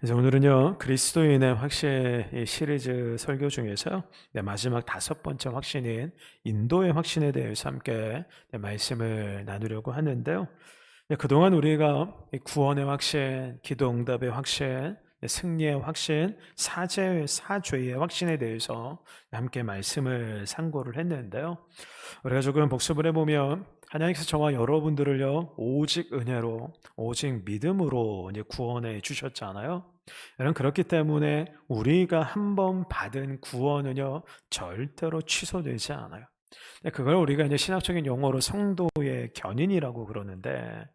그래서 오늘은요, 그리스도인의 확신 이 시리즈 설교 중에서요, 마지막 다섯 번째 확신인 인도의 확신에 대해서 함께 말씀을 나누려고 하는데요. 그동안 우리가 이 구원의 확신, 기도 응답의 확신, 승리의 확신, 사죄의 확신에 대해서 함께 말씀을 상고를 했는데요. 우리가 조금 복습을 해보면 하나님께서 저와 여러분들을요 오직 은혜로 오직 믿음으로 이제 구원해 주셨잖아요. 여러분 그렇기 때문에 우리가 한 번 받은 구원은요 절대로 취소되지 않아요. 그걸 우리가 이제 신학적인 용어로 성도의 견인이라고 그러는데,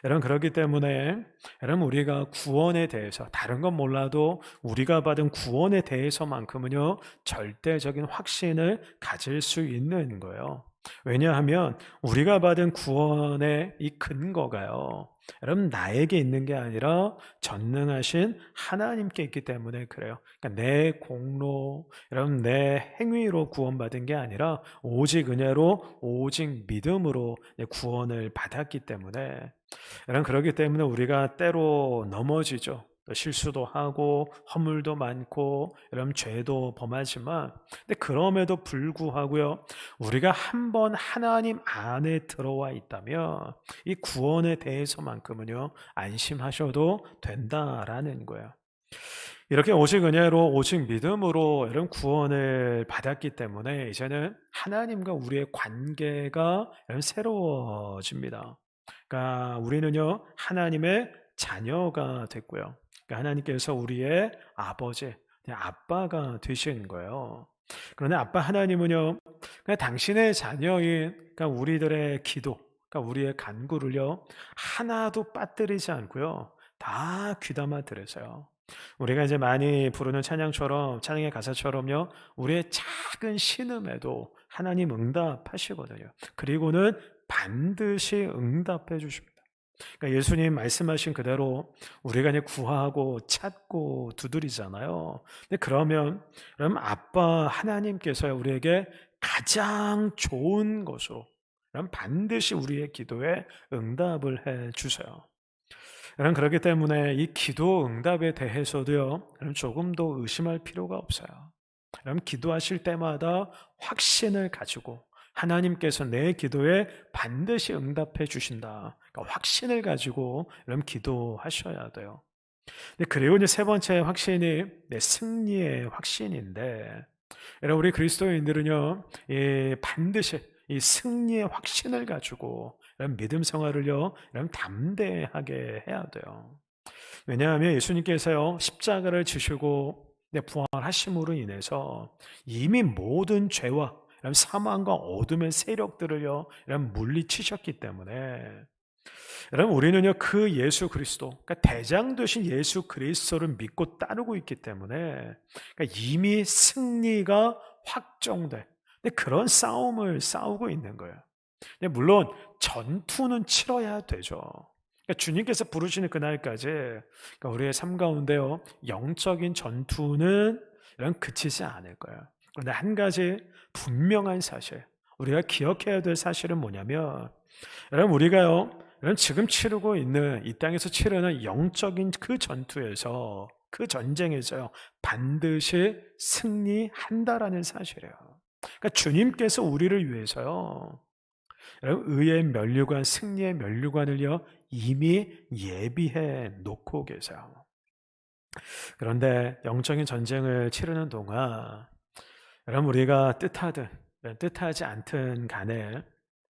여러분 그렇기 때문에 여러분 우리가 구원에 대해서 다른 건 몰라도 우리가 받은 구원에 대해서만큼은요 절대적인 확신을 가질 수 있는 거예요. 왜냐하면 우리가 받은 구원의 이 근거가요, 여러분 나에게 있는 게 아니라 전능하신 하나님께 있기 때문에 그래요. 그러니까 내 공로, 여러분 내 행위로 구원받은 게 아니라 오직 은혜로 오직 믿음으로 구원을 받았기 때문에, 여러분 그렇기 때문에 우리가 때로 넘어지죠. 또 실수도 하고 허물도 많고 여러분 죄도 범하지만, 근데 그럼에도 불구하고요 우리가 한 번 하나님 안에 들어와 있다면 이 구원에 대해서만큼은요 안심하셔도 된다라는 거예요. 이렇게 오직 은혜로 오직 믿음으로 여러분 구원을 받았기 때문에 이제는 하나님과 우리의 관계가 여러분 새로워집니다. 그러니까 우리는요 하나님의 자녀가 됐고요. 그러니까 하나님께서 우리의 아버지, 아빠가 되시는 거예요. 그런데 아빠 하나님은요, 그냥 당신의 자녀인 그러니까 우리들의 기도, 그러니까 우리의 간구를요 하나도 빠뜨리지 않고요 다 귀담아 들으세요. 우리가 이제 많이 부르는 찬양처럼, 찬양의 가사처럼요 우리의 작은 신음에도 하나님 응답하시거든요. 그리고는 반드시 응답해 주십니다. 그러니까 예수님 말씀하신 그대로 우리가 이제 구하고 찾고 두드리잖아요. 근데 그러면 아빠 하나님께서 우리에게 가장 좋은 것으로 그럼 반드시 우리의 기도에 응답을 해 주세요. 여러분 그렇기 때문에 이 기도 응답에 대해서도요 여러분 조금 더 의심할 필요가 없어요. 여러분 기도하실 때마다 확신을 가지고 하나님께서 내 기도에 반드시 응답해 주신다, 그러니까 확신을 가지고 여러분 기도하셔야 돼요. 그리고 이제 세 번째 확신이 승리의 확신인데, 여러분 우리 그리스도인들은요 반드시 이 승리의 확신을 가지고 여러분 믿음 생활을요 여러분 담대하게 해야 돼요. 왜냐하면 예수님께서요 십자가를 지시고 부활하심으로 인해서 이미 모든 죄와 여러분 사망과 어둠의 세력들을요 여러분 물리치셨기 때문에, 여러분 우리는요 그 예수 그리스도, 그러니까 대장 되신 예수 그리스도를 믿고 따르고 있기 때문에, 그러니까 이미 승리가 확정돼. 근데 그런 싸움을 싸우고 있는 거예요. 근데 물론 전투는 치러야 되죠. 그러니까 주님께서 부르시는 그날까지, 그러니까 우리의 삶 가운데요 영적인 전투는 이런 그치지 않을 거예요. 그런데 한 가지 분명한 사실, 우리가 기억해야 될 사실은 뭐냐면, 여러분 우리가요 여러분 지금 치르고 있는 이 땅에서 치르는 영적인 그 전투에서, 그 전쟁에서요 반드시 승리한다라는 사실이에요. 그러니까 주님께서 우리를 위해서요 여러분 의의 면류관, 승리의 면류관을요 이미 예비해 놓고 계세요. 그런데 영적인 전쟁을 치르는 동안 여러분 우리가 뜻하든 뜻하지 않든 간에,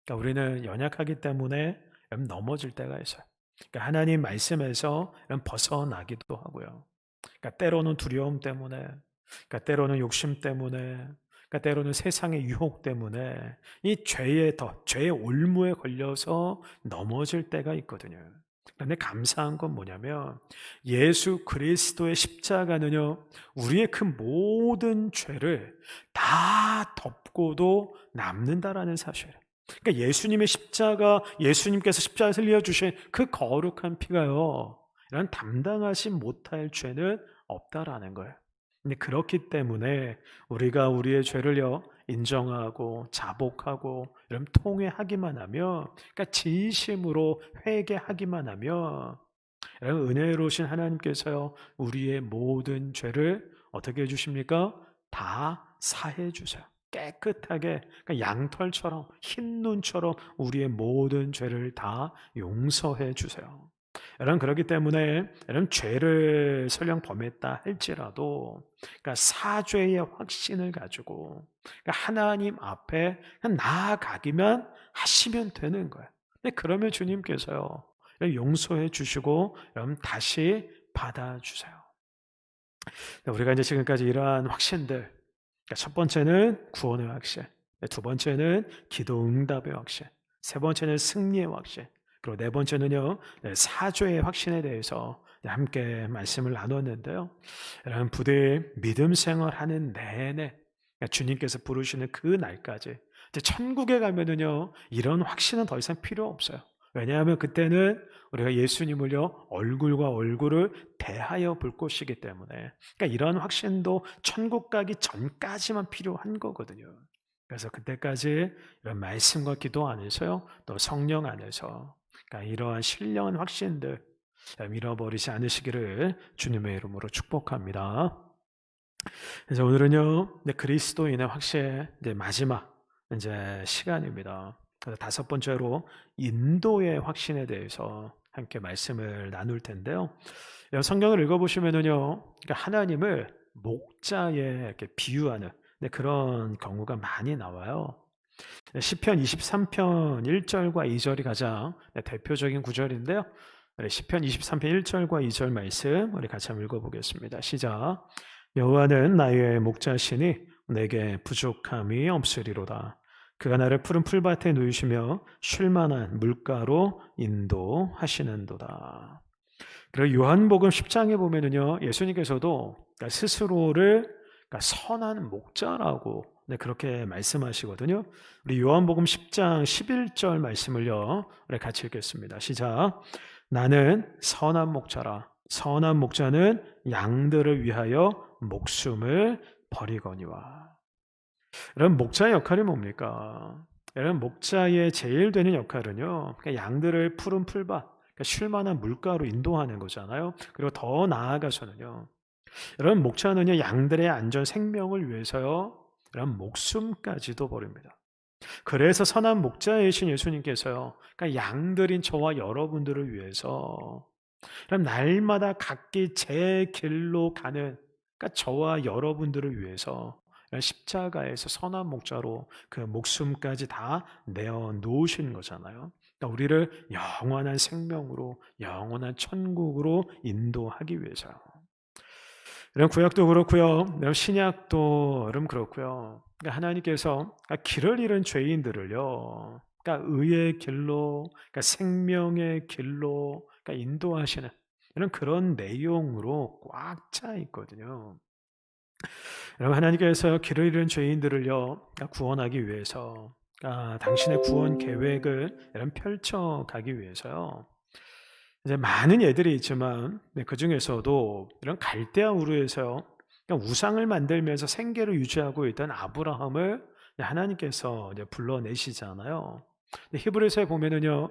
그러니까 우리는 연약하기 때문에 여러분 넘어질 때가 있어요. 그러니까 하나님 말씀에서 여러분 벗어나기도 하고요. 그러니까 때로는 두려움 때문에, 그러니까 때로는 욕심 때문에, 그러니까 때로는 세상의 유혹 때문에 이 죄의 올무에 걸려서 넘어질 때가 있거든요. 그런데 감사한 건 뭐냐면 예수 그리스도의 십자가는요 우리의 그 모든 죄를 다 덮고도 남는다라는 사실. 그러니까 예수님께서 십자가에서 흘려주신 그 거룩한 피가요 이런 담당하지 못할 죄는 없다라는 거예요. 근데 그렇기 때문에 우리가 우리의 죄를요 인정하고 자복하고 이런 통회하기만 하면, 그러니까 진심으로 회개하기만 하면 여러분, 은혜로우신 하나님께서요, 우리의 모든 죄를 어떻게 해주십니까? 다 사해 주세요. 깨끗하게, 그러니까 양털처럼, 흰 눈처럼 우리의 모든 죄를 다 용서해 주세요. 여러분, 그렇기 때문에 여러분, 죄를 설령 범했다 할지라도 그러니까 사죄의 확신을 가지고 그러니까 하나님 앞에 그냥 나아가기만 하시면 되는 거예요. 근데 그러면 주님께서요, 용서해 주시고 여러분 다시 받아주세요. 우리가 이제 지금까지 이러한 확신들, 그러니까 첫 번째는 구원의 확신, 두 번째는 기도 응답의 확신, 세 번째는 승리의 확신, 그리고 네 번째는요, 사죄의 확신에 대해서 함께 말씀을 나눴는데요. 여러분, 부디 믿음 생활하는 내내 그러니까 주님께서 부르시는 그 날까지 이제 천국에 가면은요, 이런 확신은 더 이상 필요 없어요. 왜냐하면 그때는 우리가 예수님을요, 얼굴과 얼굴을 대하여 볼 것이기 때문에, 그러니까 이런 확신도 천국 가기 전까지만 필요한 거거든요. 그래서 그때까지 이런 말씀과 기도 안에서요, 또 성령 안에서, 그러니까 이러한 신령한 확신들 잃어버리지 않으시기를 주님의 이름으로 축복합니다. 그래서 오늘은요, 그리스도인의 확신 이제 마지막 이제 시간입니다. 그래서 다섯 번째로 인도의 확신에 대해서 함께 말씀을 나눌 텐데요. 성경을 읽어보시면은요, 그러니까 하나님을 목자에 이렇게 비유하는 그런 경우가 많이 나와요. 시편 23편 1절과 2절이 가장 대표적인 구절인데요. 시편 23편 1절과 2절 말씀 우리 같이 한번 읽어보겠습니다. 시작. 여호와는 나의 목자시니 내게 부족함이 없으리로다. 그가 나를 푸른 풀밭에 누이시며 쉴만한 물가로 인도하시는도다. 그리고 요한복음 10장에 보면은요, 예수님께서도 스스로를 선한 목자라고 그렇게 말씀하시거든요. 우리 요한복음 10장 11절 말씀을요, 우리 같이 읽겠습니다. 시작. 나는 선한 목자라. 선한 목자는 양들을 위하여 목숨을 버리거니와. 여러분, 목자의 역할이 뭡니까? 여러분, 목자의 제일 되는 역할은요, 양들을 푸른 풀밭, 쉴만한 물가로 인도하는 거잖아요. 그리고 더 나아가서는요, 여러분, 목자는요, 양들의 안전 생명을 위해서요, 여러분, 목숨까지도 버립니다. 그래서 선한 목자이신 예수님께서요, 양들인 저와 여러분들을 위해서 그럼 날마다 각기 제 길로 가는 저와 여러분들을 위해서 십자가에서 선한 목자로 그 목숨까지 다 내어 놓으신 거잖아요. 그러니까 우리를 영원한 생명으로 영원한 천국으로 인도하기 위해서요. 이런 구약도 그렇고요. 이런 신약도 여러분 그렇고요. 그러니까 하나님께서 길을 잃은 죄인들을요, 그러니까 의의 길로, 그러니까 생명의 길로 인도하시는 이런 그런 내용으로 꽉 차 있거든요. 여러분, 하나님께서 길을 잃은 죄인들을요, 구원하기 위해서, 당신의 구원 계획을 여러분 펼쳐가기 위해서요. 이제 많은 예들이 있지만 그 중에서도 이런 갈대아 우르에서 우상을 만들면서 생계를 유지하고 있던 아브라함을 하나님께서 이제 불러내시잖아요. 히브리서에 보면은요,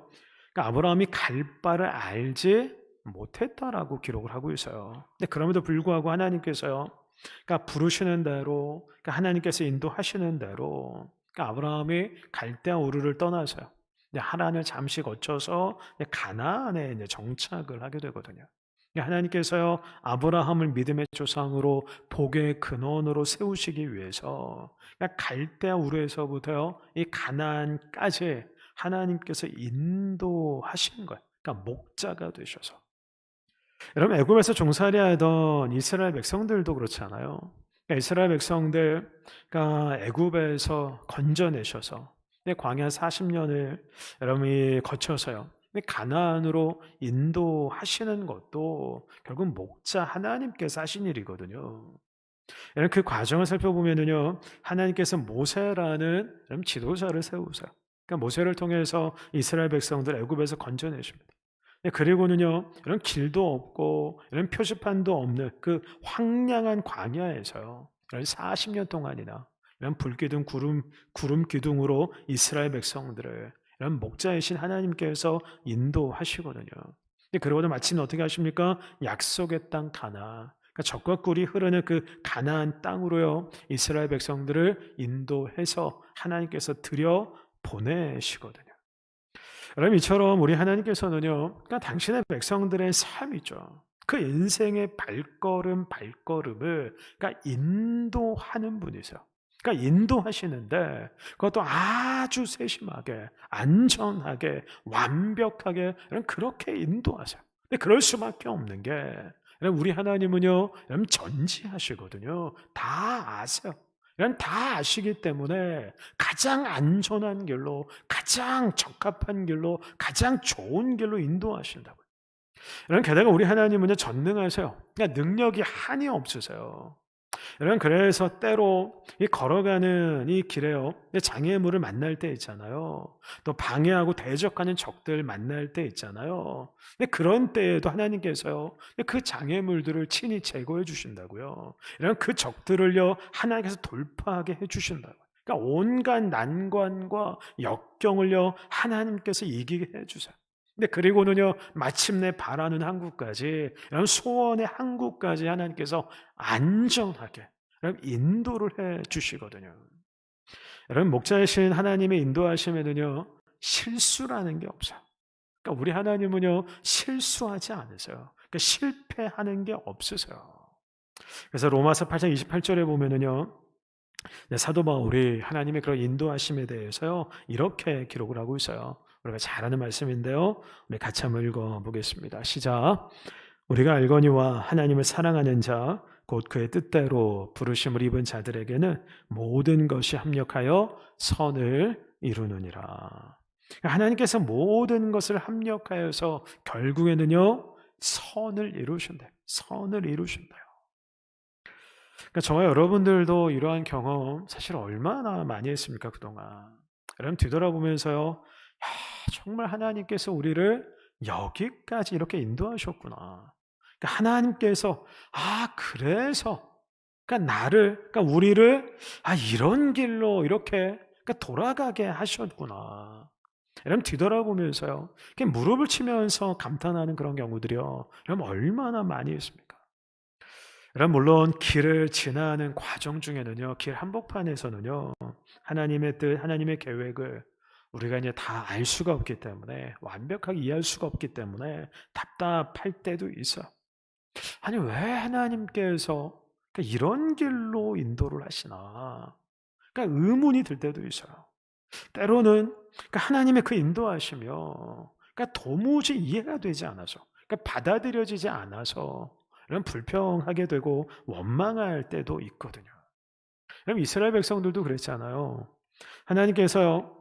아브라함이 갈 바를 알지 못했다라고 기록을 하고 있어요. 근데 그럼에도 불구하고 하나님께서요, 부르시는 대로, 하나님께서 인도하시는 대로, 아브라함이 갈대아 우르를 떠나서요, 하란을 잠시 거쳐서 가나안에 정착을 하게 되거든요. 하나님께서요, 아브라함을 믿음의 조상으로 복의 근원으로 세우시기 위해서 갈대아 우르에서부터요, 이 가나안까지 하나님께서 인도하신 거예요. 그러니까 목자가 되셔서. 여러분, 애굽에서 종살이하던 이스라엘 백성들도 그렇잖아요. 이스라엘 백성들, 애굽에서 건져내셔서 광야 40년을 여러분이 거쳐서요, 가나안으로 인도하시는 것도 결국 목자 하나님께서 하신 일이거든요. 여러분, 그 과정을 살펴보면요, 하나님께서 모세라는 지도자를 세우세요. 모세를 통해서 이스라엘 백성들 애굽에서 건져내십니다. 그리고는요, 이런 길도 없고 이런 표지판도 없는 그 황량한 광야에서요, 이런 40년 동안이나 이런 불기둥 구름 기둥으로 이스라엘 백성들을 이런 목자이신 하나님께서 인도하시거든요. 그러고도 마침내 어떻게 하십니까? 약속의 땅 가나안, 그러니까 젖과 꿀이 흐르는 그 가나안 땅으로요, 이스라엘 백성들을 인도해서 하나님께서 들여 보내시거든요. 여러분, 이처럼 우리 하나님께서는요, 그러니까 당신의 백성들의 삶이죠, 그 인생의 발걸음 발걸음을 그러니까 인도하는 분이세요. 그러니까 인도하시는데 그것도 아주 세심하게, 안전하게, 완벽하게 그렇게 인도하세요. 근데 그럴 수밖에 없는 게, 우리 하나님은요, 전지하시거든요. 다 아세요. 다 아시기 때문에 가장 안전한 길로, 가장 적합한 길로, 가장 좋은 길로 인도하신다고요. 게다가 우리 하나님은요, 전능하세요. 그러니까 능력이 한이 없으세요. 여러분, 그래서 때로 이 걸어가는 이 길에요, 장애물을 만날 때 있잖아요. 또 방해하고 대적하는 적들 만날 때 있잖아요. 근데 그런 때에도 하나님께서요, 그 장애물들을 친히 제거해 주신다고요. 이런 그 적들을요, 하나님께서 돌파하게 해 주신다고요. 그러니까 온갖 난관과 역경을요, 하나님께서 이기게 해 주세요. 근데 그리고는요, 마침내 바라는 한국까지, 이런 소원의 한국까지 하나님께서 안전하게 인도를 해 주시거든요. 여러분, 목자이신 하나님의 인도하심에는요, 실수라는 게 없어요. 그러니까 우리 하나님은요, 실수하지 않으세요. 그러니까 실패하는 게 없으세요. 그래서 로마서 8장 28절에 보면은요, 사도 바울이 하나님의 그런 인도하심에 대해서요, 이렇게 기록을 하고 있어요. 우리가 잘 아는 말씀인데요, 우리 같이 한번 읽어보겠습니다. 시작. 우리가 알거니와 하나님을 사랑하는 자, 곧 그의 뜻대로 부르심을 입은 자들에게는 모든 것이 합력하여 선을 이루느니라. 하나님께서 모든 것을 합력하여서 결국에는요, 선을 이루신대요. 선을 이루신대요. 그러니까 저와 여러분들도 이러한 경험 사실 얼마나 많이 했습니까, 그동안. 여러분, 뒤돌아보면서요, 야, 정말 하나님께서 우리를 여기까지 이렇게 인도하셨구나. 그러니까 하나님께서, 그래서, 그러니까 그러니까 우리를, 이런 길로 이렇게 그러니까 돌아가게 하셨구나. 여러분, 뒤돌아보면서요, 무릎을 치면서 감탄하는 그런 경우들이요, 여러분, 얼마나 많이 있습니까? 여러분, 물론 길을 지나는 과정 중에는요, 길 한복판에서는요, 하나님의 뜻, 하나님의 계획을 우리가 이제 다 알 수가 없기 때문에, 완벽하게 이해할 수가 없기 때문에 답답할 때도 있어요. 아니, 왜 하나님께서 이런 길로 인도를 하시나? 그러니까 의문이 들 때도 있어요. 때로는 하나님의 그 인도하시며, 도무지 이해가 되지 않아서, 받아들여지지 않아서 이런 불평하게 되고 원망할 때도 있거든요. 그럼 이스라엘 백성들도 그랬잖아요. 하나님께서요,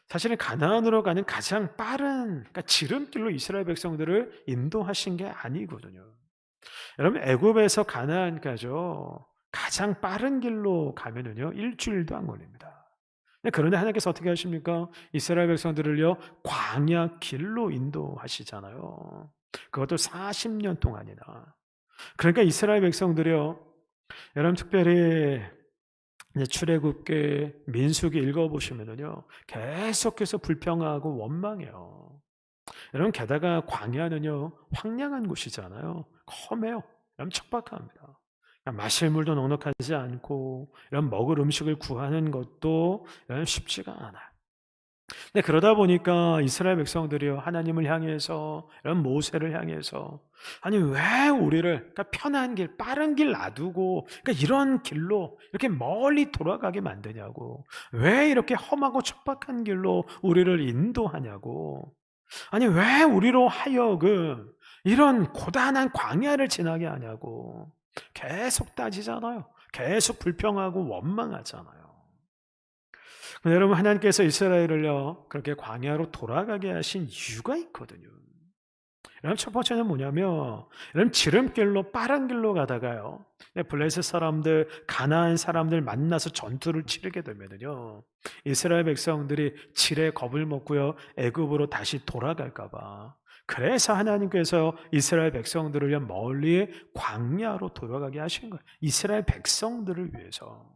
사실은 가나안으로 가는 가장 빠른 지름길로 이스라엘 백성들을 인도하신 게 아니거든요. 여러분, 애굽에서 가나안까지요, 가장 빠른 길로 가면은요, 일주일도 안 걸립니다. 그런데 하나님께서 어떻게 하십니까? 이스라엘 백성들을요, 광야 길로 인도하시잖아요. 그것도 40년 동안이나. 그러니까 이스라엘 백성들이요, 여러분, 특별히 이제 출애굽기, 민수기 읽어보시면은요, 계속해서 불평하고 원망해요. 여러분, 게다가 광야는요, 황량한 곳이잖아요. 험해요. 여러분, 척박합니다. 마실 물도 넉넉하지 않고, 이런 먹을 음식을 구하는 것도 여러분 쉽지가 않아요. 근데 그러다 보니까 이스라엘 백성들이요, 하나님을 향해서, 이런 모세를 향해서, 아니 왜 우리를 편한 길, 빠른 길 놔두고 이런 길로 이렇게 멀리 돌아가게 만드냐고, 왜 이렇게 험하고 척박한 길로 우리를 인도하냐고, 아니 왜 우리로 하여금 이런 고단한 광야를 지나게 하냐고 계속 따지잖아요. 계속 불평하고 원망하잖아요. 여러분, 하나님께서 이스라엘을요, 그렇게 광야로 돌아가게 하신 이유가 있거든요. 여러분, 첫 번째는 뭐냐면, 여러분, 지름길로 빠른 길로 가다가요, 블레셋 사람들, 가나안 사람들 만나서 전투를 치르게 되면은요, 이스라엘 백성들이 지레 겁을 먹고요, 애굽으로 다시 돌아갈까봐. 그래서 하나님께서 이스라엘 백성들을 멀리 광야로 돌아가게 하신 거예요. 이스라엘 백성들을 위해서.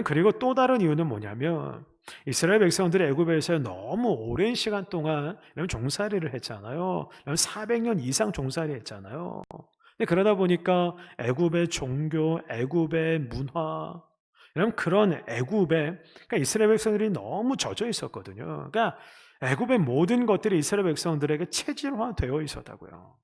그리고 또 다른 이유는 뭐냐면, 이스라엘 백성들이 애굽에서 너무 오랜 시간 동안 종살이를 했잖아요. 400년 이상 종살이 했잖아요. 근데 그러다 보니까 애굽의 종교, 애굽의 문화, 이런 그런 애굽에 그러니까 이스라엘 백성들이 너무 젖어 있었거든요. 그러니까 애굽의 모든 것들이 이스라엘 백성들에게 체질화되어 있었다고요.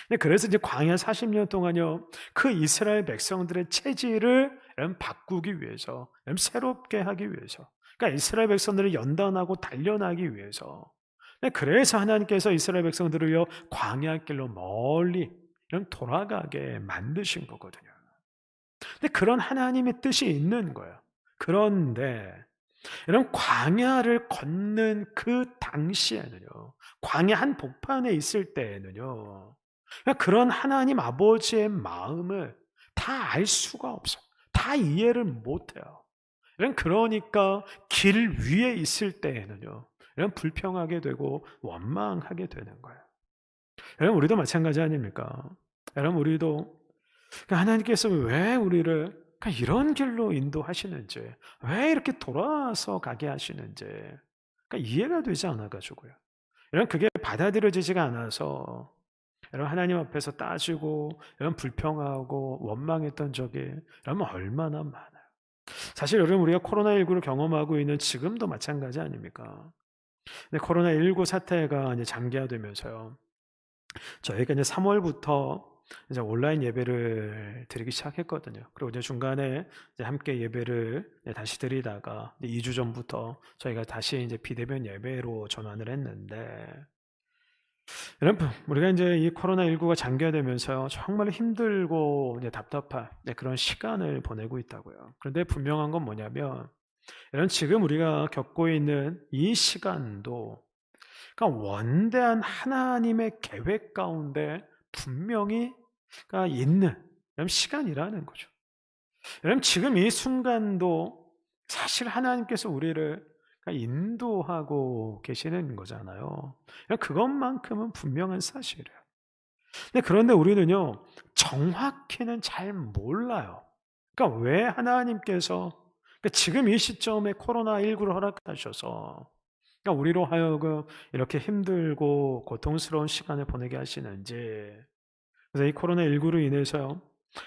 근데 그래서 이제 광야 40년 동안요, 그 이스라엘 백성들의 체질을 바꾸기 위해서, 새롭게 하기 위해서, 그러니까 이스라엘 백성들을 연단하고 단련하기 위해서. 그래서 하나님께서 이스라엘 백성들을요, 광야 길로 멀리 돌아가게 만드신 거거든요. 근데 그런 하나님의 뜻이 있는 거예요. 그런데 이런 광야를 걷는 그 당시에는요, 광야 한 복판에 있을 때에는요, 그런 하나님 아버지의 마음을 다 알 수가 없어요. 다 이해를 못해요. 그러니까 길 위에 있을 때에는요, 불평하게 되고 원망하게 되는 거예요. 여러분, 우리도 마찬가지 아닙니까? 여러분, 우리도 하나님께서 왜 우리를 이런 길로 인도하시는지, 왜 이렇게 돌아서 가게 하시는지 이해가 되지 않아가지고요. 여러분, 그게 받아들여지지가 않아서 여러분 하나님 앞에서 따지고 여러분 불평하고 원망했던 적이 여러분 얼마나 많아요. 사실 여러분, 우리가 코로나19를 경험하고 있는 지금도 마찬가지 아닙니까? 근데 코로나19 사태가 이제 장기화되면서요, 저희가 이제 3월부터 이제 온라인 예배를 드리기 시작했거든요. 그리고 이제 중간에 이제 함께 예배를 다시 드리다가 2주 전부터 저희가 다시 이제 비대면 예배로 전환을 했는데, 여러분, 우리가 이제 이 코로나19가 장기화되면서요, 정말 힘들고 이제 답답한 그런 시간을 보내고 있다고요. 그런데 분명한 건 뭐냐면, 여러분, 지금 우리가 겪고 있는 이 시간도 그러니까 원대한 하나님의 계획 가운데 분명히 있는 시간이라는 거죠. 여러분, 지금 이 순간도 사실 하나님께서 우리를 인도하고 계시는 거잖아요. 그것만큼은 분명한 사실이에요. 그런데 우리는요, 정확히는 잘 몰라요. 그러니까 왜 하나님께서 지금 이 시점에 코로나19를 허락하셔서 우리로 하여금 이렇게 힘들고 고통스러운 시간을 보내게 하시는지. 그래서 이 코로나19로 인해서요,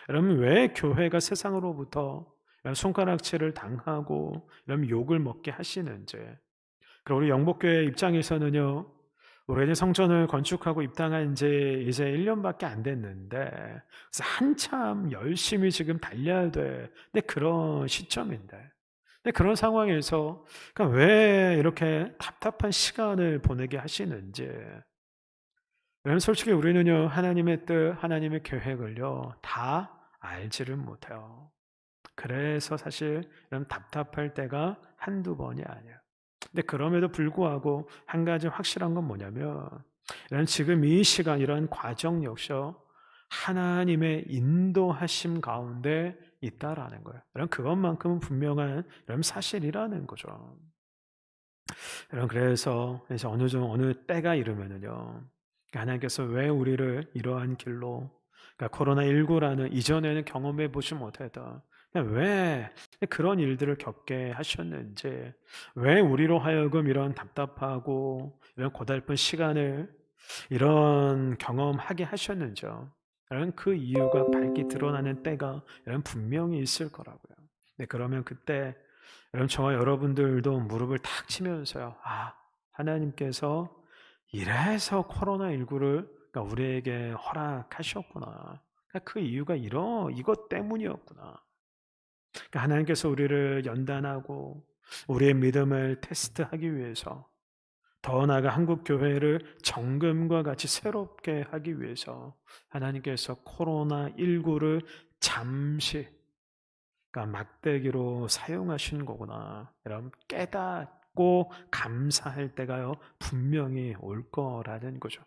여러분, 왜 교회가 세상으로부터 손가락질을 당하고 이런 욕을 먹게 하시는지. 그리고 우리 영복교회 입장에서는요, 우리가 이제 성전을 건축하고 입당한 지 이제 1년밖에 안 됐는데, 그래서 한참 열심히 지금 달려야 돼. 근데 그런 시점인데, 근데 그런 상황에서 그러니까 왜 이렇게 답답한 시간을 보내게 하시는지. 여러분, 솔직히 우리는요, 하나님의 뜻, 하나님의 계획을요, 다 알지를 못해요. 그래서 사실 이런 답답할 때가 한두 번이 아니에요. 근데 그럼에도 불구하고 한 가지 확실한 건 뭐냐면, 이런 지금 이 시간, 이런 과정 역시요, 하나님의 인도하심 가운데 있다라는 거예요. 이런 그것만큼은 분명한 이런 사실이라는 거죠. 여러분, 그래서 어느 때가 이르면은요, 하나님께서 왜 우리를 이러한 길로, 그러니까 코로나19라는 이전에는 경험해 보지 못했다, 왜 그런 일들을 겪게 하셨는지, 왜 우리로 하여금 이런 답답하고 이런 고달픈 시간을 이런 경험하게 하셨는지요. 여러분, 그 이유가 밝게 드러나는 때가 여러분 분명히 있을 거라고요. 네, 그러면 그때 여러분, 저와 여러분들도 무릎을 탁 치면서요, 아, 하나님께서 이래서 코로나19를 우리에게 허락하셨구나. 그 이유가 이것 때문이었구나. 하나님께서 우리를 연단하고 우리의 믿음을 테스트하기 위해서, 더 나아가 한국 교회를 정금과 같이 새롭게 하기 위해서 하나님께서 코로나19를 잠시 막대기로 사용하신 거구나. 여러분, 깨닫고 감사할 때가요, 분명히 올 거라는 거죠.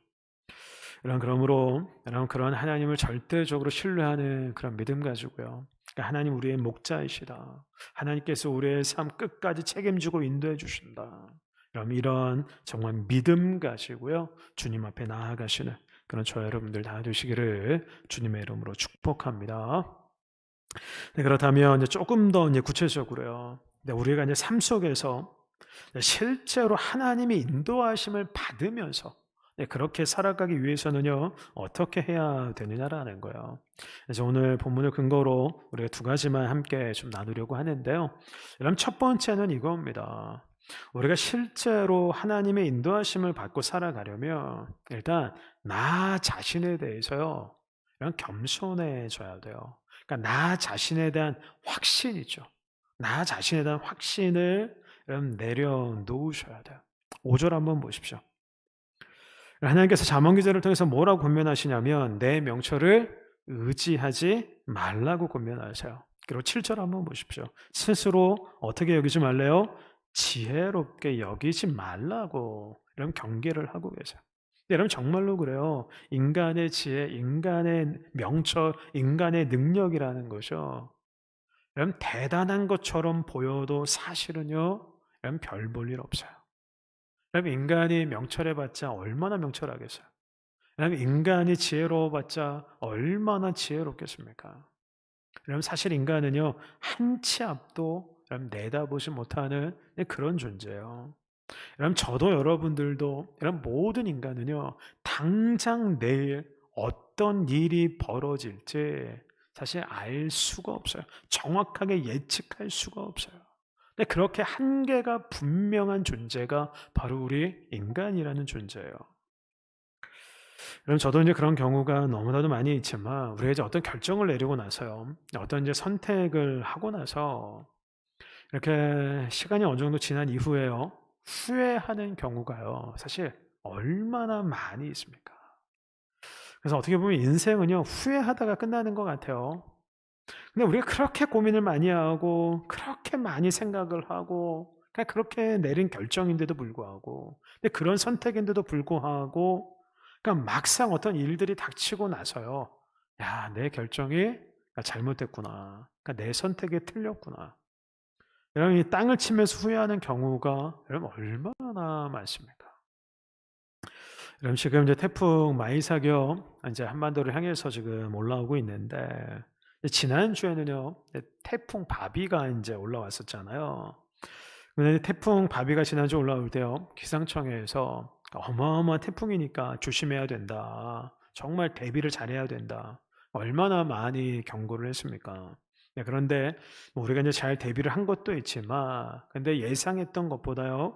그러므로 여러분, 그런 하나님을 절대적으로 신뢰하는 그런 믿음 가지고요, 하나님 우리의 목자이시다, 하나님께서 우리의 삶 끝까지 책임지고 인도해 주신다, 이런 정말 믿음 가지고요, 주님 앞에 나아가시는 그런 저와 여러분들 다 되시기를 주님의 이름으로 축복합니다. 네, 그렇다면 이제 조금 더 이제 구체적으로요, 우리가 이제 삶 속에서 실제로 하나님의 인도하심을 받으면서 그렇게 살아가기 위해서는요, 어떻게 해야 되느냐라는 거예요. 그래서 오늘 본문을 근거로 우리가 두 가지만 함께 좀 나누려고 하는데요. 그럼 첫 번째는 이겁니다. 우리가 실제로 하나님의 인도하심을 받고 살아가려면 일단 나 자신에 대해서요, 이런 겸손해져야 돼요. 그러니까 나 자신에 대한 확신이죠. 나 자신에 대한 확신을 내려놓으셔야 돼요. 5절 한번 보십시오. 하나님께서 잠언 기자를 통해서 뭐라고 권면하시냐면 내 명철을 의지하지 말라고 권면하세요. 그리고 7절 한번 보십시오. 스스로 어떻게 여기지 말래요? 지혜롭게 여기지 말라고 이런 경계를 하고 계세요. 여러분 정말로 그래요. 인간의 지혜, 인간의 명철, 인간의 능력이라는 거죠. 여러분 대단한 것처럼 보여도 사실은요. 여러분 별 볼 일 없어요. 여러분 인간이 명철해봤자 얼마나 명철하겠어요. 여러분 인간이 지혜로워봤자 얼마나 지혜롭겠습니까. 여러분 사실 인간은요. 한 치 앞도 여러분 내다보지 못하는 그런 존재예요. 여러분 저도 여러분들도 여러분 모든 인간은요. 당장 내일 어떤 일이 벌어질지 사실 알 수가 없어요. 정확하게 예측할 수가 없어요. 근데 그렇게 한계가 분명한 존재가 바로 우리 인간이라는 존재예요. 그럼 저도 이제 그런 경우가 너무나도 많이 있지만 우리가 이제 어떤 결정을 내리고 나서요. 어떤 이제 선택을 하고 나서 이렇게 시간이 어느 정도 지난 이후에요. 후회하는 경우가요. 사실 얼마나 많이 있습니까? 그래서 어떻게 보면 인생은요. 후회하다가 끝나는 것 같아요. 근데 우리가 그렇게 고민을 많이 하고 그렇게 많이 생각을 하고 그냥 그렇게 내린 결정인데도 불구하고 근데 그런 선택인데도 불구하고 그러니까 막상 어떤 일들이 닥치고 나서요. 야, 내 결정이 잘못됐구나. 그러니까 내 선택이 틀렸구나. 여러분 이 땅을 치면서 후회하는 경우가 여러분 얼마나 많습니까? 여러분 지금 이제 태풍 마이삭이요. 이제 한반도를 향해서 지금 올라오고 있는데 지난주에는요. 태풍 바비가 이제 올라왔었잖아요. 근데 태풍 바비가 지난주 올라올 때요. 기상청에서 어마어마한 태풍이니까 조심해야 된다. 정말 대비를 잘해야 된다. 얼마나 많이 경고를 했습니까? 네, 그런데 뭐 우리가 이제 잘 대비를 한 것도 있지만, 근데 예상했던 것보다요.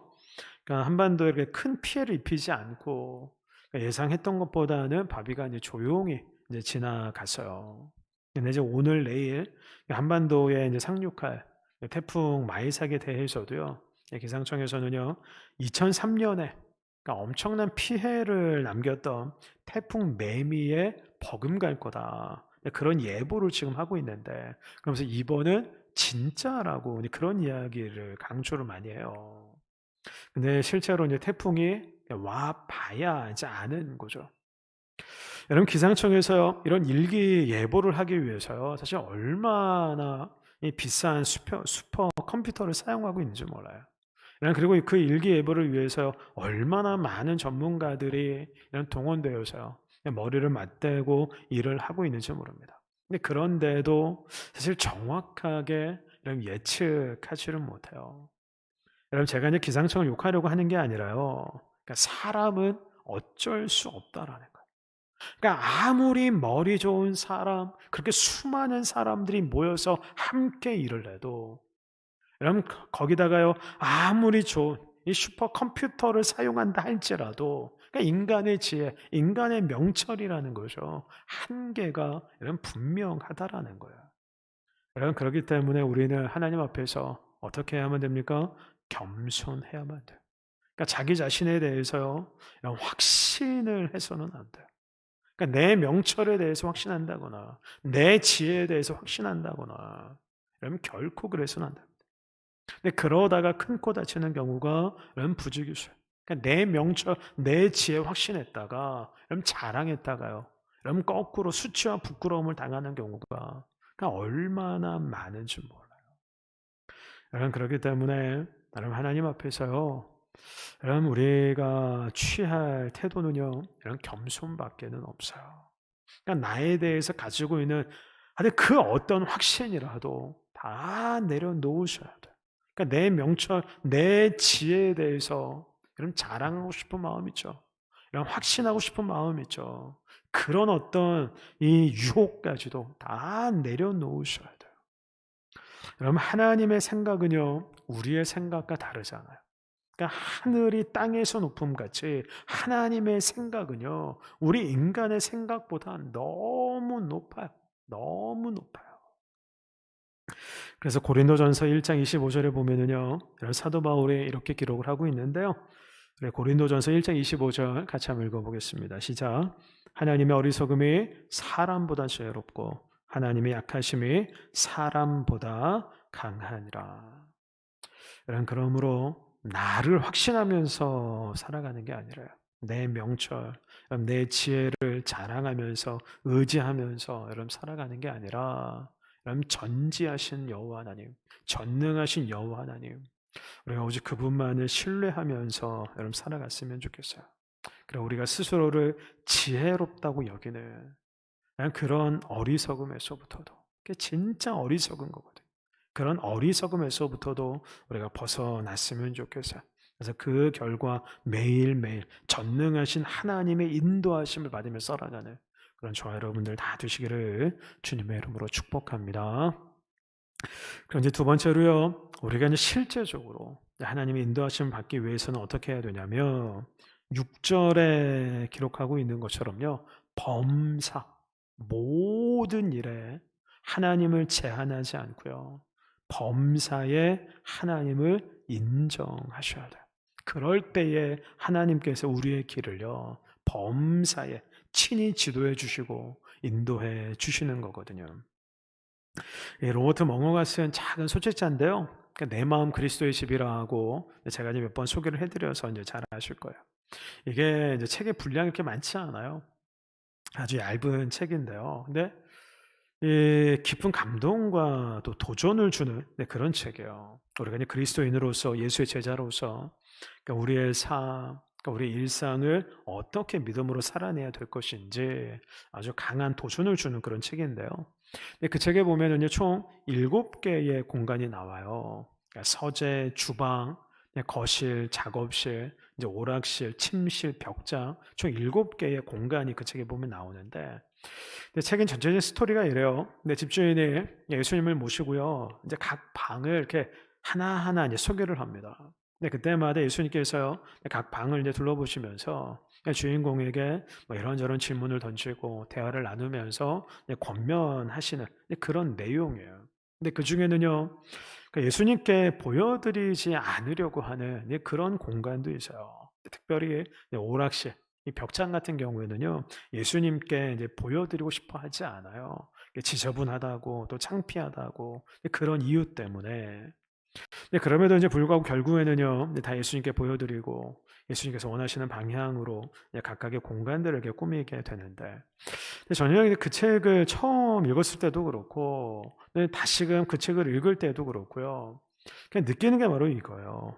그러니까 한반도에 이렇게 큰 피해를 입히지 않고 그러니까 예상했던 것보다는 바비가 이제 조용히 이제 지나갔어요. 근데 이제 오늘 내일 한반도에 이제 상륙할 태풍 마이삭에 대해서도요. 기상청에서는요. 2003년에 그러니까 엄청난 피해를 남겼던 태풍 매미에 버금갈 거다. 그런 예보를 지금 하고 있는데 그러면서 이번은 진짜라고 그런 이야기를 강조를 많이 해요. 근데 실제로 이제 태풍이 와 봐야 이제 아는 거죠. 여러분 기상청에서요 이런 일기 예보를 하기 위해서요 사실 얼마나 이 비싼 슈퍼 컴퓨터를 사용하고 있는지 몰라요. 그리고 그 일기 예보를 위해서 얼마나 많은 전문가들이 이런 동원되어서요 머리를 맞대고 일을 하고 있는지 모릅니다. 근데 그런데도 사실 정확하게 이런 예측하지를 못해요. 여러분 제가 이제 기상청을 욕하려고 하는 게 아니라요. 그러니까 사람은 어쩔 수 없다라는 거예요. 그러니까 아무리 머리 좋은 사람, 그렇게 수많은 사람들이 모여서 함께 일을 해도 여러분 거기다가요 아무리 좋은 이 슈퍼컴퓨터를 사용한다 할지라도 그러니까 인간의 지혜, 인간의 명철이라는 거죠. 한계가 여러분 분명하다라는 거예요. 여러분 그렇기 때문에 우리는 하나님 앞에서 어떻게 해야만 됩니까? 겸손해야만 돼요. 그러니까 자기 자신에 대해서요 확신을 해서는 안 돼요. 그러니까 내 명철에 대해서 확신한다거나 내 지혜에 대해서 확신한다거나 여러분 결코 그래서는 안 됩니다. 근데 그러다가 큰 코 다치는 경우가 여러분 부지기수예요. 그러니까 내 명철, 내 지혜 확신했다가 여러분 자랑했다가요. 여러분 거꾸로 수치와 부끄러움을 당하는 경우가 그러니까 얼마나 많은지 몰라요. 여러분 그렇기 때문에 여러분 하나님 앞에서요. 여러분 우리가 취할 태도는요. 이런 겸손밖에는 없어요. 그러니까 나에 대해서 가지고 있는 그 어떤 확신이라도 다 내려놓으셔야 돼요. 그러니까 내 명철, 내 지혜에 대해서 여러분 자랑하고 싶은 마음 있죠. 여러분 확신하고 싶은 마음 있죠. 그런 어떤 이 유혹까지도 다 내려놓으셔야 돼요. 여러분 하나님의 생각은요 우리의 생각과 다르잖아요. 그러니까 하늘이 땅에서 높음같이 하나님의 생각은요 우리 인간의 생각보다 너무 높아요. 너무 높아요. 그래서 고린도전서 1장 25절에 보면은요 사도 바울이 이렇게 기록을 하고 있는데요. 고린도전서 1장 25절 같이 한번 읽어보겠습니다. 시작. 하나님의 어리석음이 사람보다 지혜롭고 하나님의 약하심이 사람보다 강하니라. 여러분 그러므로 나를 확신하면서 살아가는 게 아니라요. 내 명철, 내 지혜를 자랑하면서 의지하면서 여러분 살아가는 게 아니라 여러분 전지하신 여호와 하나님, 전능하신 여호와 하나님, 우리가 오직 그분만을 신뢰하면서 여러분 살아갔으면 좋겠어요. 그래 우리가 스스로를 지혜롭다고 여기는 그런 어리석음에서부터도 그게 진짜 어리석은 거거든요. 그런 어리석음에서부터도 우리가 벗어났으면 좋겠어요. 그래서 그 결과 매일매일 전능하신 하나님의 인도하심을 받으며 살아가는 그런 저와 여러분들 다 되시기를 주님의 이름으로 축복합니다. 그럼 이제 두 번째로요, 우리가 이제 실제적으로 하나님의 인도하심을 받기 위해서는 어떻게 해야 되냐면 6절에 기록하고 있는 것처럼요, 범사 모든 일에 하나님을 제한하지 않고요, 범사에 하나님을 인정하셔야 돼요. 그럴 때에 하나님께서 우리의 길을요, 범사에 친히 지도해 주시고 인도해 주시는 거거든요. 로버트 멍어가 쓴 작은 소책자인데요. 그러니까 내 마음 그리스도의 집이라고 제가 이제 몇 번 소개를 해드려서 이제 잘 아실 거예요. 이게 이제 책의 분량이 그렇게 많지 않아요. 아주 얇은 책인데요. 근데 이 깊은 감동과 또 도전을 주는 그런 책이에요. 우리가 이제 그리스도인으로서 예수의 제자로서 그러니까 우리의 삶, 그러니까 우리의 일상을 어떻게 믿음으로 살아내야 될 것인지 아주 강한 도전을 주는 그런 책인데요. 그 책에 보면은 총 7개의 공간이 나와요. 그러니까 서재, 주방, 거실, 작업실, 이제 오락실, 침실, 벽장, 총 7개의 공간이 그 책에 보면 나오는데, 책은 전체적인 스토리가 이래요. 근데 집주인이 예수님을 모시고요, 이제 각 방을 이렇게 하나하나 이제 소개를 합니다. 근데 그때마다 예수님께서요, 각 방을 이제 둘러보시면서 주인공에게 뭐 이런저런 질문을 던지고 대화를 나누면서 권면하시는 그런 내용이에요. 근데 그 중에는요, 예수님께 보여드리지 않으려고 하는 그런 공간도 있어요. 특별히 오락실, 이 벽장 같은 경우에는요, 예수님께 이제 보여드리고 싶어 하지 않아요. 지저분하다고 또 창피하다고 그런 이유 때문에. 그럼에도 이제 불구하고 결국에는요, 다 예수님께 보여드리고 예수님께서 원하시는 방향으로 각각의 공간들을 이렇게 꾸미게 되는데, 저는 그 책을 처음 읽었을 때도 그렇고, 다시금 그 책을 읽을 때도 그렇고요, 그냥 느끼는 게 바로 이거예요.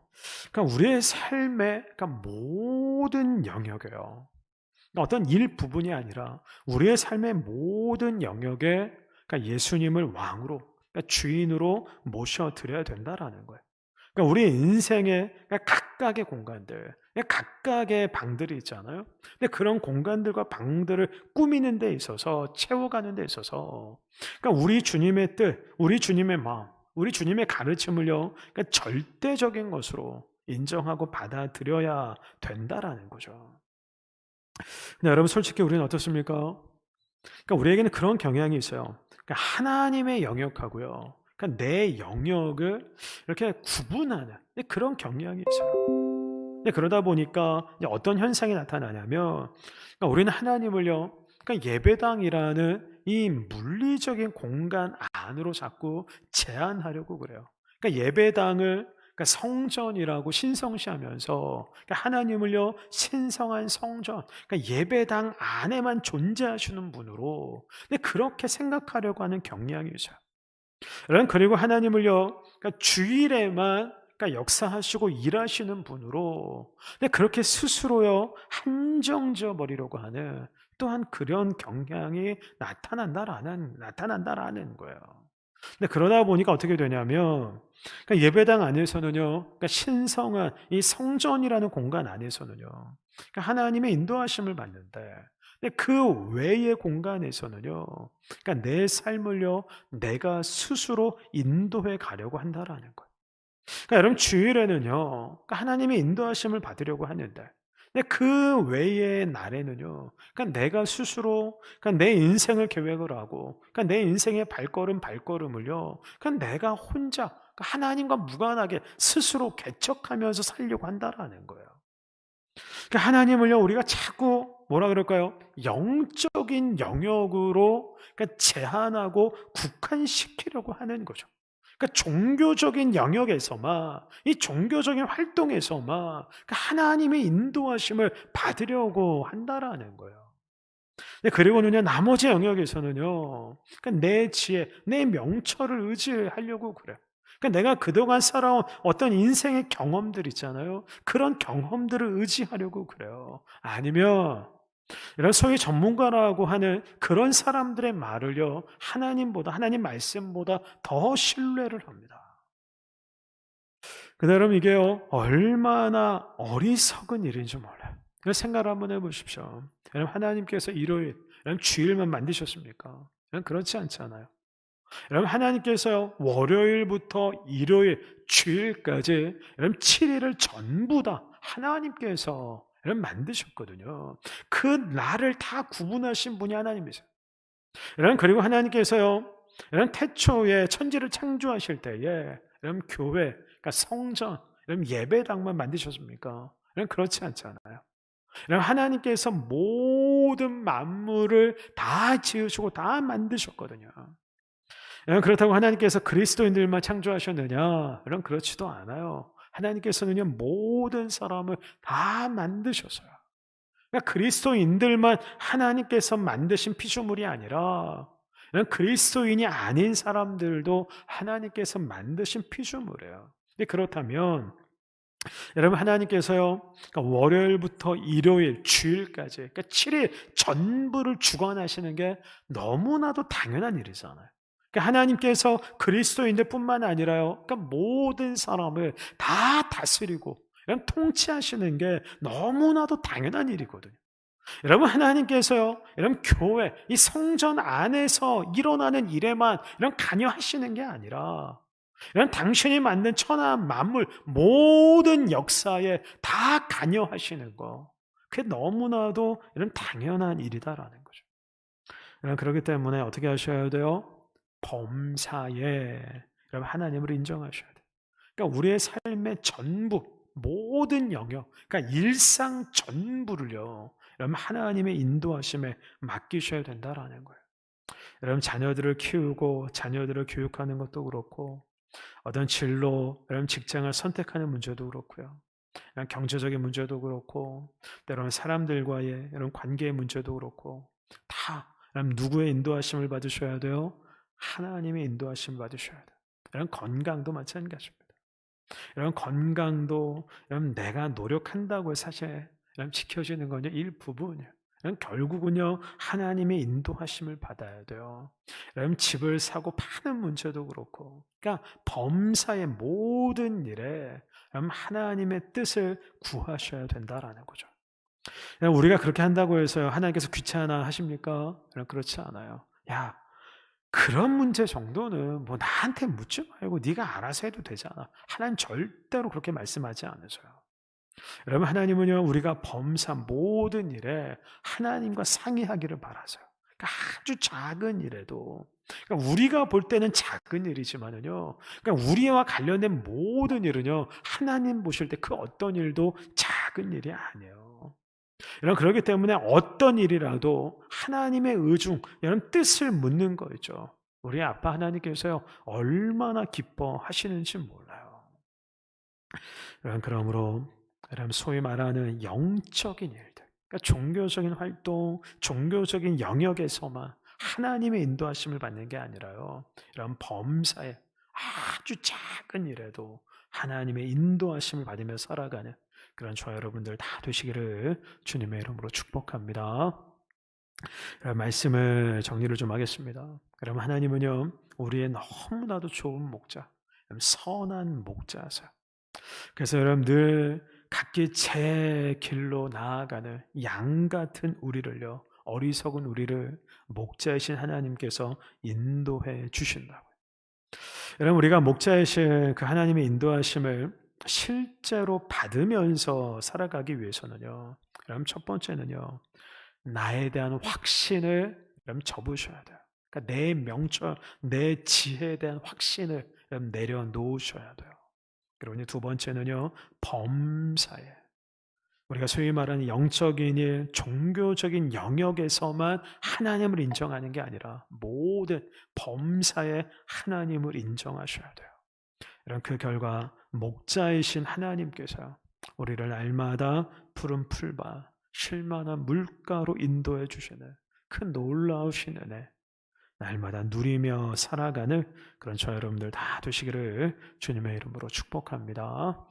그러니까 우리의 삶의 그러니까 모든 영역이에요. 그러니까 어떤 일부분이 아니라 우리의 삶의 모든 영역에 그러니까 예수님을 왕으로, 그러니까 주인으로 모셔드려야 된다라는 거예요. 그러니까 우리 인생의 각각의 공간들, 각각의 방들이 있잖아요. 근데 그런 공간들과 방들을 꾸미는 데 있어서, 채워가는 데 있어서, 그러니까 우리 주님의 뜻, 우리 주님의 마음, 우리 주님의 가르침을요, 그러니까 절대적인 것으로 인정하고 받아들여야 된다라는 거죠. 근데 여러분 솔직히 우리는 어떻습니까? 그러니까 우리에게는 그런 경향이 있어요. 그러니까 하나님의 영역하고요, 그러니까 내 영역을 이렇게 구분하는 그런 경향이 있어요. 그러다 보니까 어떤 현상이 나타나냐면, 그러니까 우리는 하나님을요, 그러니까 예배당이라는 이 물리적인 공간 안으로 자꾸 제한하려고 그래요. 그러니까 예배당을 그러니까 성전이라고 신성시하면서, 그러니까 하나님을요 신성한 성전, 그러니까 예배당 안에만 존재하시는 분으로 그렇게 생각하려고 하는 경향이 있어요. 여러분 그리고 하나님을요, 그러니까 주일에만 그러니까 역사하시고 일하시는 분으로 그렇게 스스로요 한정져 버리려고 하는 또한 그런 경향이 나타난다라는 거예요. 근데 그러다 보니까 어떻게 되냐면 그러니까 예배당 안에서는요, 그러니까 신성한 이 성전이라는 공간 안에서는요, 그러니까 하나님의 인도하심을 받는데, 근데 그 외의 공간에서는요, 그러니까 내 삶을요, 내가 스스로 인도해 가려고 한다라는 거예요. 그러니까 여러분 주일에는요, 그러니까 하나님의 인도하심을 받으려고 하는데, 근데 그 외의 날에는요, 그러니까 내가 스스로, 그러니까 내 인생을 계획을 하고, 그러니까 내 인생의 발걸음을요, 그러니까 내가 혼자 그러니까 하나님과 무관하게 스스로 개척하면서 살려고 한다라는 거예요. 그러니까 하나님을요, 우리가 자꾸 뭐라 그럴까요? 영적인 영역으로 그러니까 제한하고 국한시키려고 하는 거죠. 그러니까 종교적인 영역에서만, 이 종교적인 활동에서만 그러니까 하나님의 인도하심을 받으려고 한다라는 거예요. 그리고는요, 나머지 영역에서는요, 그러니까 내 지혜, 내 명철을 의지하려고 그래요. 그러니까 내가 그동안 살아온 어떤 인생의 경험들 있잖아요. 그런 경험들을 의지하려고 그래요. 아니면 이런 소위 전문가라고 하는 그런 사람들의 말을요, 하나님 말씀보다 더 신뢰를 합니다. 근데 여러분 이게요, 얼마나 어리석은 일인지 몰라요. 그래서 생각을 한번 해보십시오. 여러분 하나님께서 일요일, 여러분 주일만 만드셨습니까? 여러분 그렇지 않잖아요. 여러분 하나님께서요, 월요일부터 일요일, 주일까지 여러분 7일을 전부 다 하나님께서 여러분 만드셨거든요. 그 날을 다 구분하신 분이 하나님이세요. 여러분 그리고 하나님께서요, 여러분 태초에 천지를 창조하실 때에 여러분 교회, 그러니까 성전, 여러분 예배당만 만드셨습니까? 여러분 그렇지 않잖아요. 여러분 하나님께서 모든 만물을 다 지으시고 다 만드셨거든요. 그렇다고 하나님께서 그리스도인들만 창조하셨느냐? 여러분 그렇지도 않아요. 하나님께서는요, 모든 사람을 다 만드셨어요. 그러니까 그리스도인들만 하나님께서 만드신 피조물이 아니라 그리스도인이 아닌 사람들도 하나님께서 만드신 피조물이에요. 그렇다면 여러분 하나님께서요, 그러니까 월요일부터 일요일, 주일까지 그러니까 7일 전부를 주관하시는 게 너무나도 당연한 일이잖아요. 그러니까 하나님께서 그리스도인들뿐만 아니라요, 그러니까 모든 사람을 다 다스리고 통치하시는 게 너무나도 당연한 일이거든요. 여러분 하나님께서요, 여러분 교회, 이 성전 안에서 일어나는 일에만 이런 관여하시는 게 아니라 이런 당신이 만든 천하 만물 모든 역사에 다 관여하시는 거, 그게 너무나도 이런 당연한 일이다라는 거죠. 여러분 그렇기 때문에 어떻게 하셔야 돼요? 범사에 여러분 하나님을 인정하셔야 돼요. 그러니까 우리의 삶의 전부, 모든 영역, 그러니까 일상 전부를요, 여러분 하나님의 인도하심에 맡기셔야 된다라는 거예요. 여러분 자녀들을 키우고 자녀들을 교육하는 것도 그렇고, 어떤 진로, 여러분 직장을 선택하는 문제도 그렇고요. 경제적인 문제도 그렇고, 때로는 사람들과의 여러분 관계의 문제도 그렇고, 다 여러분 누구의 인도하심을 받으셔야 돼요? 하나님의 인도하심을 받으셔야 돼요. 여러분 건강도 마찬가지입니다. 여러분 건강도 여러분 내가 노력한다고 사실 여러분 지켜지는 건요 일부분이에요. 여러분 결국은요 하나님의 인도하심을 받아야 돼요. 여러분 집을 사고 파는 문제도 그렇고, 그러니까 범사의 모든 일에 여러분 하나님의 뜻을 구하셔야 된다라는 거죠. 우리가 그렇게 한다고 해서 하나님께서 귀찮아 하십니까? 그렇지 않아요. 야, 그런 문제 정도는 뭐 나한테 묻지 말고 네가 알아서 해도 되잖아. 하나님 절대로 그렇게 말씀하지 않으셔요. 여러분 하나님은요, 우리가 범사한 모든 일에 하나님과 상의하기를 바라세요. 그러니까 아주 작은 일에도, 그러니까 우리가 볼 때는 작은 일이지만은요, 그러니까 우리와 관련된 모든 일은요, 하나님 보실 때 그 어떤 일도 작은 일이 아니에요. 여러분 그렇기 때문에 어떤 일이라도 하나님의 의중, 여러분 뜻을 묻는 거죠. 우리 아빠 하나님께서요 얼마나 기뻐하시는지 몰라요. 여러분 그러므로 여러분 소위 말하는 영적인 일들, 그러니까 종교적인 활동, 종교적인 영역에서만 하나님의 인도하심을 받는 게 아니라요, 이런 범사에 아주 작은 일에도 하나님의 인도하심을 받으며 살아가는 그런 저와 여러분들 다 되시기를 주님의 이름으로 축복합니다. 말씀을 정리를 좀 하겠습니다. 그럼 하나님은요 우리의 너무나도 좋은 목자, 선한 목자세요. 그래서 여러분 늘 각기 제 길로 나아가는 양 같은 우리를요, 어리석은 우리를 목자이신 하나님께서 인도해 주신다고요. 여러분 우리가 목자이신 그 하나님의 인도하심을 실제로 받으면서 살아가기 위해서는요, 여러분 첫 번째는요, 나에 대한 확신을 여러분 접으셔야 돼요. 그러니까 내 명철, 내 지혜에 대한 확신을 여러분 내려놓으셔야 돼요. 그리고 이제 두 번째는요, 범사에. 우리가 소위 말하는 영적인 일, 종교적인 영역에서만 하나님을 인정하는 게 아니라 모든 범사에 하나님을 인정하셔야 돼요. 이런 그 결과 목자이신 하나님께서 우리를 날마다 푸른 풀밭, 쉴만한 물가로 인도해 주시는 그 놀라우신 은혜, 날마다 누리며 살아가는 그런 저 여러분들 다 되시기를 주님의 이름으로 축복합니다.